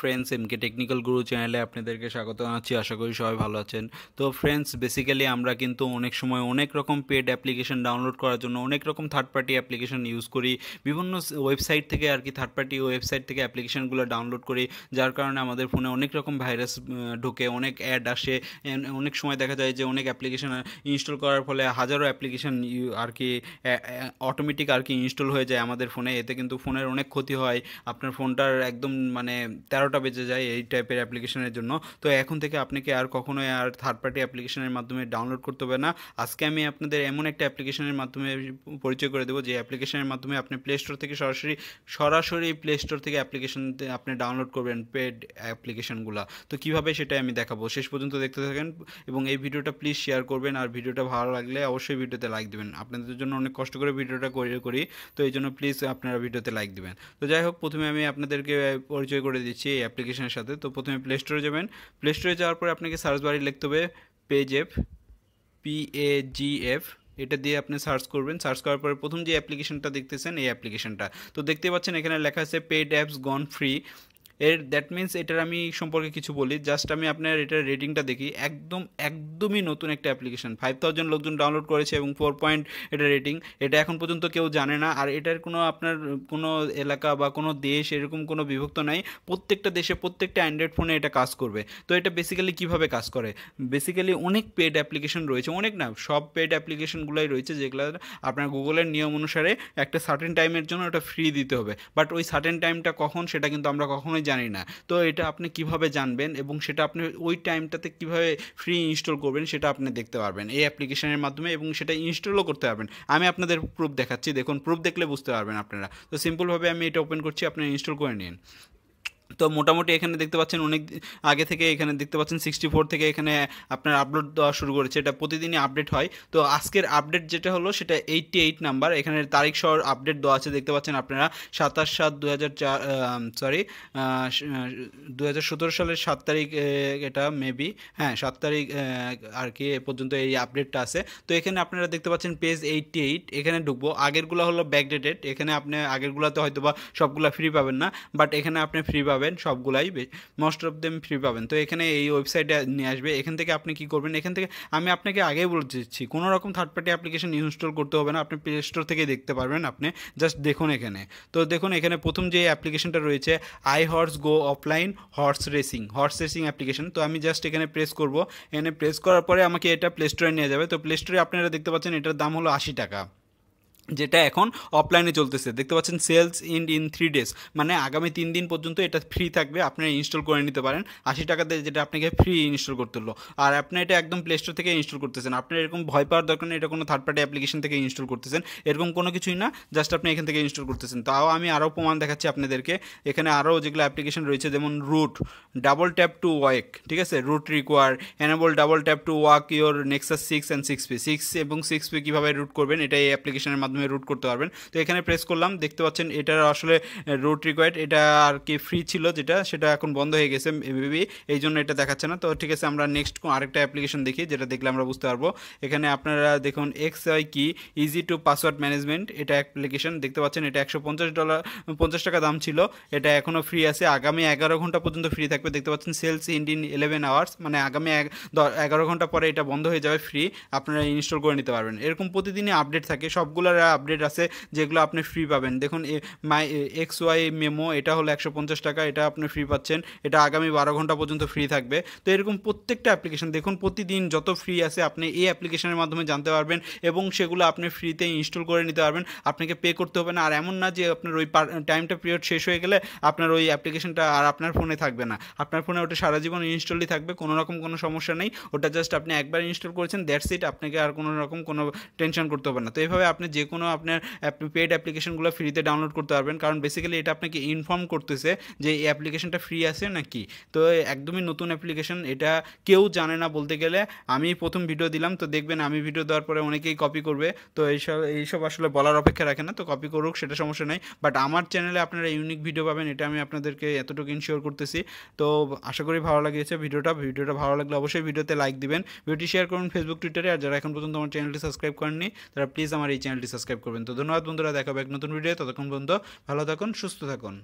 Friends, এমকে technical গুরু চ্যানেলে আপনাদেরকে স্বাগত জানাচ্ছি। আশা করি সবাই ভালো আছেন। তো ফ্রেন্ডস, বেসিক্যালি আমরা কিন্তু অনেক সময় অনেক রকম পেড অ্যাপ্লিকেশন ডাউনলোড করার জন্য অনেক রকম থার্ড পার্টি অ্যাপ্লিকেশন ইউজ করি। বিভিন্ন ওয়েবসাইট থেকে আর কি থার্ড পার্টি ওয়েবসাইট থেকে অ্যাপ্লিকেশনগুলো ডাউনলোড করি, যার কারণে আমাদের ফোনে অনেক রকম ভাইরাস ঢোকে, অনেক অ্যাড আসে। অনেক সময় দেখা যায় যে অনেক অ্যাপ্লিকেশন ইনস্টল করার ফলে হাজারো অ্যাপ্লিকেশন আর কি অটোমেটিক আর কি ইনস্টল হয়ে যায় আমাদের ফোনে। এতে কিন্তু ফোনের অনেক ক্ষতি হয়, আপনার ফোনটার একদম মানে 13টা বেজে যায় এই টাইপের অ্যাপ্লিকেশনের জন্য। তো এখন থেকে আপনাকে আর কখনোই আর থার্ড পার্টি অ্যাপ্লিকেশনের মাধ্যমে ডাউনলোড করতে হবে না। আজকে আমি আপনাদের এমন একটা অ্যাপ্লিকেশনের মাধ্যমে পরিচয় করে দেবো যে অ্যাপ্লিকেশনের মাধ্যমে আপনি প্লে স্টোর থেকে সরাসরি প্লে স্টোর থেকে অ্যাপ্লিকেশন আপনি ডাউনলোড করবেন পেড অ্যাপ্লিকেশনগুলো। তো কীভাবে সেটা আমি দেখাবো, শেষ পর্যন্ত দেখতে থাকেন এবং এই ভিডিওটা প্লিজ শেয়ার করবেন। আর ভিডিওটা ভালো লাগলে অবশ্যই ভিডিওতে লাইক দেবেন। আপনাদের জন্য অনেক কষ্ট করে ভিডিওটা করি, তো এই জন্য প্লিজ আপনারা ভিডিওতে লাইক দেবেন। তো যাই হোক, প্রথমে আমি আপনাদেরকে পরিচয় করে দিচ্ছি এই অ্যাপ্লিকেশনের সাথে। তো প্রথমে প্লে স্টোরে যাবেন। প্লে স্টোরে যাওয়ার পরে আপনাকে সার্চ বারে লিখতে হবে পেজএফ, PAGF। এটা দিয়ে আপনি সার্চ করবেন। সার্চ করার পরে প্রথম যে অ্যাপ্লিকেশনটা দেখতেছেন এই অ্যাপ্লিকেশনটা, তো দেখতে পাচ্ছেন এখানে লেখা আছে paid apps gone free. That means এটার আমি সম্পর্কে কিছু বলি, জাস্ট আমি আপনার এটার রেটিংটা দেখি। একদমই নতুন একটা অ্যাপ্লিকেশন, 5000 লোকজন ডাউনলোড করেছে এবং 4 পয়েন্ট এটা রেটিং। এটা এখন পর্যন্ত কেউ জানে না। আর এটার কোনো আপনার কোনো এলাকা বা কোনো দেশ এরকম কোনো বিভক্ত নাই, প্রত্যেকটা দেশে প্রত্যেকটা অ্যান্ড্রয়েড ফোনে এটা কাজ করবে। তো এটা বেসিক্যালি কীভাবে কাজ করে, বেসিক্যালি অনেক পেড অ্যাপ্লিকেশন রয়েছে, অনেক না সব পেড অ্যাপ্লিকেশনগুলোই রয়েছে যেগুলো আপনার গুগলের নিয়ম অনুসারে একটা সার্টেন টাইমের জন্য ওটা ফ্রি দিতে হবে। বাট ওই সার্টেন টাইমটা কখন সেটা কিন্তু আমরা কখনোই জানি না। তো এটা আপনি কিভাবে জানবেন এবং সেটা আপনি ওই টাইমটাতে কিভাবে ফ্রি ইনস্টল করবেন সেটা আপনি দেখতে পারবেন এই অ্যাপ্লিকেশনের মাধ্যমে, এবং সেটা ইনস্টলও করতে পারবেন। আমি আপনাদের প্রুফ দেখাচ্ছি, দেখুন প্রুফ দেখলে বুঝতে পারবেন আপনারা। তো সিম্পলভাবে আমি এটা ওপেন করছি, আপনারা ইনস্টল করে নিন। তো মোটামুটি এখানে দেখতে পাচ্ছেন অনেক আগে থেকে এখানে দেখতে পাচ্ছেন 64 থেকে এখানে আপনার আপলোড দেওয়া শুরু করেছে। এটা প্রতিদিনই আপডেট হয়। তো আজকের আপডেট যেটা হলো সেটা 88 নাম্বার। এখানে তারিখ সহ আপডেট দেওয়া আছে, দেখতে পাচ্ছেন আপনারা 2017 সালের 7 তারিখ এটা মেবি, হ্যাঁ 7 তারিখ আর কি এ পর্যন্ত এই আপডেটটা আছে। তো এখানে আপনারা দেখতে পাচ্ছেন পেজ 88, এখানে ঢুকবো। আগেরগুলো হলো ব্যাকডেটেড, এখানে আপনি আগেরগুলোতে হয়তো বা সবগুলো ফ্রি পাবেন না, বাট এখানে আপনি ফ্রি পাবেন সবগুলাই, মোস্ট অফ দেম ফ্রি পাবেন। তো এখানে এই ওয়েবসাইটে নিয়ে আসবে। এখান থেকে আপনি কি করবেন, এখান থেকে আমি আপনাকে আগেই বলে দিচ্ছি কোনো রকম থার্ড পার্টি অ্যাপ্লিকেশন ইনস্টল করতে হবে না, আপনি প্লে স্টোর থেকে দেখতে পারবেন। আপনি জাস্ট দেখুন এখানে। তো দেখুন এখানে প্রথম যে অ্যাপ্লিকেশনটা রয়েছে I horse go offline horse racing application. তো আমি জাস্ট এখানে প্রেস করব। এখানে প্রেস করার পরে আমাকে এটা প্লে স্টোরে নিয়ে যাবে। তো প্লে স্টোরে আপনারা দেখতে পাচ্ছেন এটার দাম হলো 80 টাকা, যেটা এখন অফলাইনে চলতেছে। দেখতে পাচ্ছেন সেলস ইন 3 ডেজ, মানে আগামী 3 দিন পর্যন্ত এটা ফ্রি থাকবে, আপনারা ইনস্টল করে নিতে পারেন 80 টাকাতে, যেটা আপনাকে ফ্রি ইনস্টল করতে হলো। আর আপনি এটা একদম প্লে স্টোর থেকে ইনস্টল করতেছেন, আপনার এরকম ভয় পাওয়ার দরকার নেই এটা কোনো থার্ড পার্টি অ্যাপ্লিকেশন থেকে ইনস্টল করতেছেন, এরকম কোনো কিছুই না, জাস্ট আপনি এখান থেকে ইনস্টল করতেছেন। তাও আমি আরও প্রমাণ দেখাচ্ছি আপনাদেরকে। এখানে আরও যেগুলো অ্যাপ্লিকেশন রয়েছে, যেমন root, double tap to wake, ঠিক আছে, root require, enable double tap to wake your Nexus 6 and 6P, 6 এবং 6P কীভাবে রুট করবেন এটা এই অ্যাপ্লিকেশনের মাধ্যমে রুট করতে পারবেন। তো এখানে প্রেস করলাম, দেখতে পাচ্ছেন এটার আসলে রুট রিকোয়ার্ড, এটা আর কি ফ্রি ছিল যেটা, সেটা এখন বন্ধ হয়ে গেছে মেবি, এই জন্য এটা দেখাচ্ছে না। তো ঠিক আছে, আমরা নেক্সট আরেকটা অ্যাপ্লিকেশন দেখি যেটা দেখলে আমরা বুঝতে পারবো। এখানে আপনারা দেখুন XY কি ইজি টু পাসওয়ার্ড ম্যানেজমেন্ট, এটা অ্যাপ্লিকেশন দেখতে পাচ্ছেন। এটা $150 টাকা দাম ছিল, এটা এখনও ফ্রি আছে, আগামী 11 ঘন্টা পর্যন্ত ফ্রি থাকবে। দেখতে পাচ্ছেন সেলস ইন 11 আওয়ার্স, মানে আগামী 11 ঘন্টা পরে এটা বন্ধ হয়ে যাবে, ফ্রি আপনারা ইনস্টল করে নিতে পারবেন। এরকম প্রতিদিনই আপডেট থাকে, সবগুলোর আপডেট আছে যেগুলো আপনি ফ্রি পাবেন। দেখুন মাই XY মেমো, এটা হলো 150 টাকা, এটা আপনি ফ্রি পাচ্ছেন, এটা আগামী 12 ঘন্টা পর্যন্ত ফ্রি থাকবে। তো এরকম প্রত্যেকটা অ্যাপ্লিকেশন দেখুন প্রতিদিন যত ফ্রি আছে আপনি এই অ্যাপ্লিকেশনের মাধ্যমে জানতে পারবেন, এবং সেগুলো আপনি ফ্রিতে ইনস্টল করে নিতে পারবেন, আপনাকে পে করতে হবে না। আর এমন না যে আপনার ওই টাইমটা পিরিয়ড শেষ হয়ে গেলে আপনার ওই অ্যাপ্লিকেশনটা আর আপনার ফোনে থাকবে না, আপনার ফোনে ওটা সারা জীবন ইনস্টলই থাকবে, কোনো রকম কোনো সমস্যা নেই। ওটা জাস্ট আপনি একবার ইনস্টল করেছেন, দ্যাটস ইট, আপনাকে আর কোনো রকম কোনো টেনশন করতে হবে না। তো এইভাবে আপনি যে কোনো আপনার পেড অ্যাপ্লিকেশনগুলো ফ্রিতে ডাউনলোড করতে পারবেন, কারণ বেসিক্যালি এটা আপনাকে ইনফর্ম করতেছে যে এই অ্যাপ্লিকেশনটা ফ্রি আছে নাকি। তো একদমই নতুন অ্যাপ্লিকেশন, এটা কেউ জানে না বলতে গেলে। আমি প্রথম ভিডিও দিলাম, তো দেখবেন আমি ভিডিও দেওয়ার পরে অনেকেই কপি করবে, তো এইসব আসলে বলার অপেক্ষা রাখে না। তো কপি করুক, সেটা সমস্যা নেই, বাট আমার চ্যানেলে আপনারা ইউনিক ভিডিও পাবেন, এটা আমি আপনাদেরকে এতটুকু ইনশিওর করতেছি। তো আশা করি ভালো লাগিয়েছে ভিডিওটা ভালো লাগলে অবশ্যই ভিডিওতে লাইক দিবেন, ভিডিওটি শেয়ার করুন ফেসবুক টুইটারে। আর যারা এখন পর্যন্ত আমার চ্যানেলটি সাবস্ক্রাইব করেননি তারা প্লিজ আমার এই চ্যানেলটি সাবস্ক্রাইব করবেন। তো ধন্যবাদ বন্ধুরা, দেখা হবে এক নতুন ভিডিও, ততক্ষণ পর্যন্ত ভালো থাকুন, সুস্থ থাকুন।